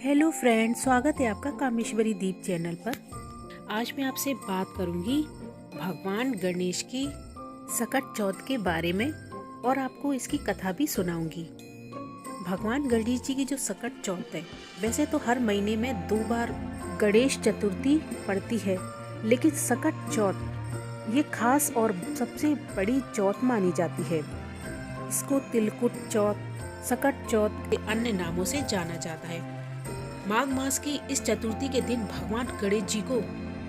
Hello friend, स्वागत है आपका कामेश्वरी दीप चैनल पर। आज मैं आपसे बात करूंगी भगवान गणेश की सकट चौथ के बारे में और आपको इसकी कथा भी सुनाऊंगी। भगवान गणेश जी की जो सकट चौथ है, वैसे तो हर महीने में 2 बार गणेश चतुर्थी पड़ती है, लेकिन सकट चौथ ये खास और सबसे बड़ी चौथ मानी जाती है। इसको तिलकुट चौथ, सकट चौथ के अन्य नामों से जाना जाता है। माघ मास की इस चतुर्थी के दिन भगवान गणेश जी को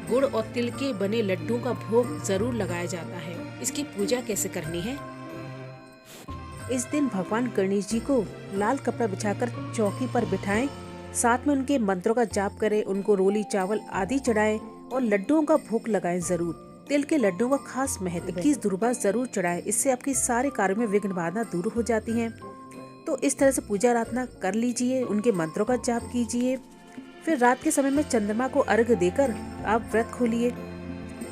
गुड़ और तिल के बने लड्डुओं का भोग जरूर लगाया जाता है। इसकी पूजा कैसे करनी है? इस दिन भगवान गणेश जी को लाल कपड़ा बिछाकर चौकी पर बिठाएं, साथ में उनके मंत्रों का जाप करें, उनको रोली चावल आदि चढ़ाएं और लड्डुओं का भोग लगाएं जरूर। तिल के लड्डुओं का खास महत्व, 21 दुर्बा जरूर चढ़ाएं, इससे आपकी सारे कार्यों में विघ्न बाधा दूर हो जाती हैं। तो इस तरह से पूजा आराधना कर लीजिए, उनके मंत्रों का जाप कीजिए। फिर रात के समय में चंद्रमा को अर्घ देकर आप व्रत खोलिए।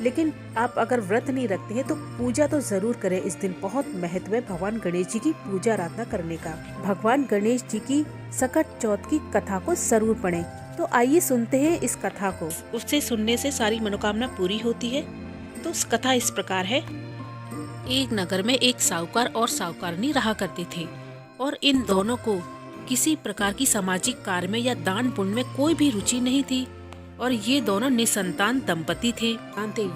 लेकिन आप अगर व्रत नहीं रखते हैं तो पूजा तो जरूर करें। इस दिन बहुत महत्व है भगवान गणेश जी की पूजा आराधना करने का। भगवान गणेश जी की सकट चौथ की कथा को जरूर पढ़ें। तो आइए सुनते हैं इस कथा को। उससे सुनने से सारी मनोकामना पूरी होती है। तो कथा इस प्रकार है। एक नगर में एक साहूकार और साहूकारनी रहा करते थे और इन दोनों को किसी प्रकार की सामाजिक कार्य में या दान पुण्य में कोई भी रुचि नहीं थी और ये दोनों निसंतान दंपति थे।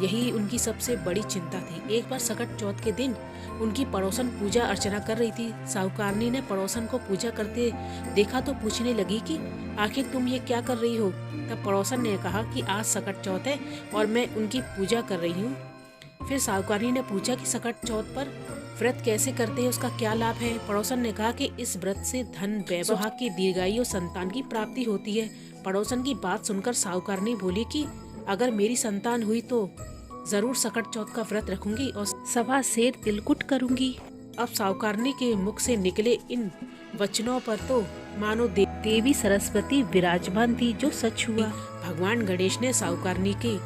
यही उनकी सबसे बड़ी चिंता थी। एक बार सकट चौथ के दिन उनकी पड़ोसन पूजा अर्चना कर रही थी। साहूकारनी ने पड़ोसन को पूजा करते देखा तो पूछने लगी कि आखिर तुम ये क्या कर रही हो? तब पड़ोसन ने कहा कि आज सकट चौथ है और मैं उनकी पूजा कर रही हूँ। फिर साहूकारनी ने पूछा कि सकट चौथ पर व्रत कैसे करते हैं, उसका क्या लाभ है? पड़ोसन ने कहा कि इस व्रत से धन, वैभव की दीर्घायु और संतान की प्राप्ति होती है। पड़ोसन की बात सुनकर साहूकारनी बोली कि अगर मेरी संतान हुई तो जरूर सकट चौथ का व्रत रखूंगी और 1.25 सेर तिलकुट करूंगी। अब साहूकारनी के मुख से निकले इन वचनों पर तो मानो देवी सरस्वती विराजमान थी, जो सच हुआ। भगवान गणेश ने साहूकारनी की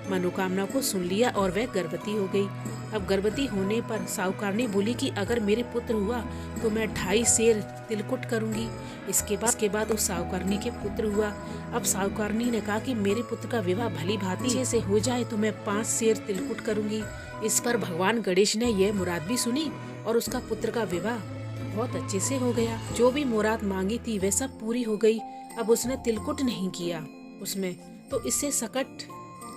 मनोकामना को सुन लिया और वह गर्भवती हो गई। अब गर्भवती होने पर साहूकारनी बोली कि अगर मेरे पुत्र हुआ तो मैं 2.5 सेर तिलकुट करूंगी। इसके बाद उस साहूकारनी के पुत्र हुआ। अब साहूकारनी ने कहा कि मेरे पुत्र का विवाह भली भांति से हो जाए तो मैं 5 सेर तिलकुट करूंगी। इस पर भगवान गणेश ने यह मुराद भी सुनी और उसका पुत्र का विवाह बहुत अच्छे से हो गया। जो भी मुराद मांगी थी वह सब पूरी हो गई। अब उसने तिलकुट नहीं किया उसमें, तो इससे सकट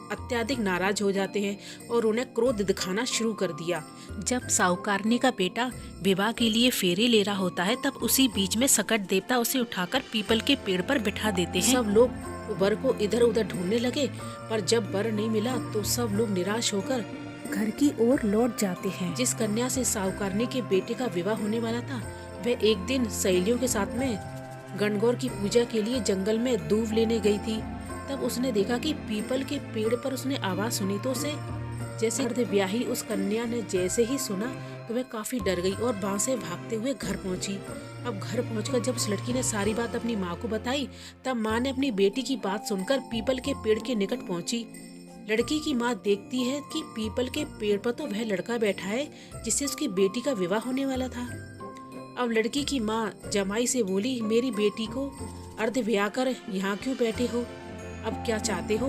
अत्यधिक नाराज हो जाते हैं और उन्हें क्रोध दिखाना शुरू कर दिया। जब साहूकारनी का बेटा विवाह के लिए फेरे ले रहा होता है, तब उसी बीच में सकट देवता उसे उठाकर पीपल के पेड़ पर बिठा देते हैं। सब लोग वर को इधर उधर ढूंढने लगे, पर जब वर नहीं मिला तो सब लोग निराश होकर घर की ओर लौट जाते हैं। जिस कन्या से साहूकारनी के बेटे का विवाह होने वाला था, वह एक दिन सहेलियों के साथ में गणगौर की पूजा के लिए जंगल में दूब लेने गई थी। तब उसने देखा कि पीपल के पेड़ पर उसने आवाज सुनी, तो उसे जैसे अर्धव्याही उस कन्या ने जैसे ही सुना तो वह काफी डर गई और वहां से भागते हुए घर पहुंची। अब घर पहुंचकर जब उस लड़की ने सारी बात अपनी माँ को बताई, तब माँ ने अपनी बेटी की बात सुनकर पीपल के पेड़ के निकट पहुंची। लड़की की माँ देखती है कि पीपल के पेड़ पर तो वह लड़का बैठा है जिससे उसकी बेटी का विवाह होने वाला था। अब लड़की की माँ जमाई से बोली, मेरी बेटी को अर्धव्याह कर यहाँ क्यों बैठे हो? अब क्या चाहते हो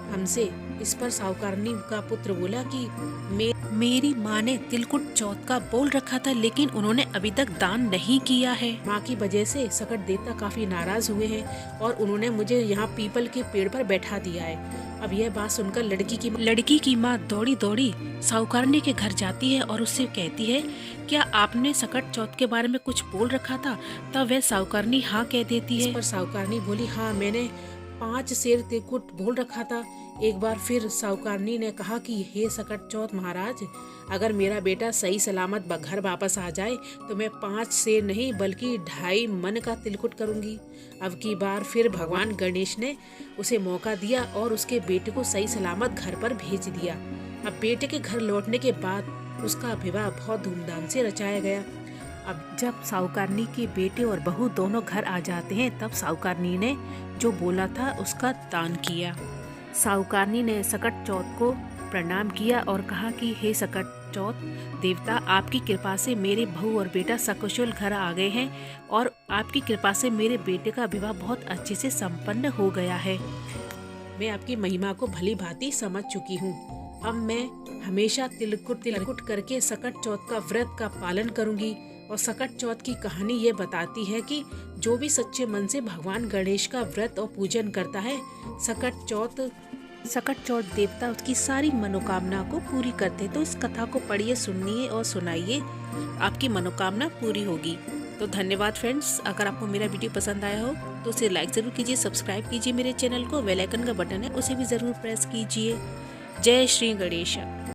हमसे? इस पर साहूकारनी का पुत्र बोला कि मेरी माँ ने तिलकुट चौथ का बोल रखा था, लेकिन उन्होंने अभी तक दान नहीं किया है। माँ की वजह से सकट देवता काफी नाराज हुए हैं और उन्होंने मुझे यहाँ पीपल के पेड़ पर बैठा दिया है। अब यह बात सुनकर लड़की की माँ दौड़ी दौड़ी साहूकारनी के घर जाती है और उससे कहती है, क्या आपने सकट चौथ के बारे में कुछ बोल रखा था? तब वह साहूकारनी हाँ कह देती है। इस पर साहूकारनी बोली, हाँ मैंने 5 सेर तिलकुट बोल रखा था। एक बार फिर साहूकारनी ने कहा कि हे सकट चौथ महाराज, अगर मेरा बेटा सही सलामत घर वापस आ जाए तो मैं 5 सेर नहीं बल्कि 2.5 मन का तिलकुट करूंगी। अब की बार फिर भगवान गणेश ने उसे मौका दिया और उसके बेटे को सही सलामत घर पर भेज दिया। अब बेटे के घर लौटने के बाद उसका विवाह बहुत धूमधाम से रचाया गया। अब जब साहूकारनी के बेटे और बहू दोनों घर आ जाते हैं, तब साहूकारनी ने जो बोला था उसका दान किया। साहूकारनी ने सकट चौथ को प्रणाम किया और कहा कि हे सकट चौथ। देवता आपकी कृपा से मेरे बहू और बेटा सकुशल घर आ गए हैं और आपकी कृपा से मेरे बेटे का विवाह बहुत अच्छे से संपन्न हो गया है। मैं आपकी महिमा को भली भांति समझ चुकी हूँ। अब मैं हमेशा तिलकुट करके सकट चौथ का व्रत का पालन करूंगी। और सकट चौथ की कहानी ये बताती है कि जो भी सच्चे मन से भगवान गणेश का व्रत और पूजन करता है, सकट चौथ देवता उसकी सारी मनोकामना को पूरी करते हैं। तो इस कथा को पढ़िए, सुनिए और सुनाइए, आपकी मनोकामना पूरी होगी। तो धन्यवाद फ्रेंड्स। अगर आपको मेरा वीडियो पसंद आया हो तो उसे लाइक ज़रूर कीजिए, सब्सक्राइब कीजिए मेरे चैनल को, बेल आइकन का बटन है उसे भी ज़रूर प्रेस कीजिए। जय श्री गणेश।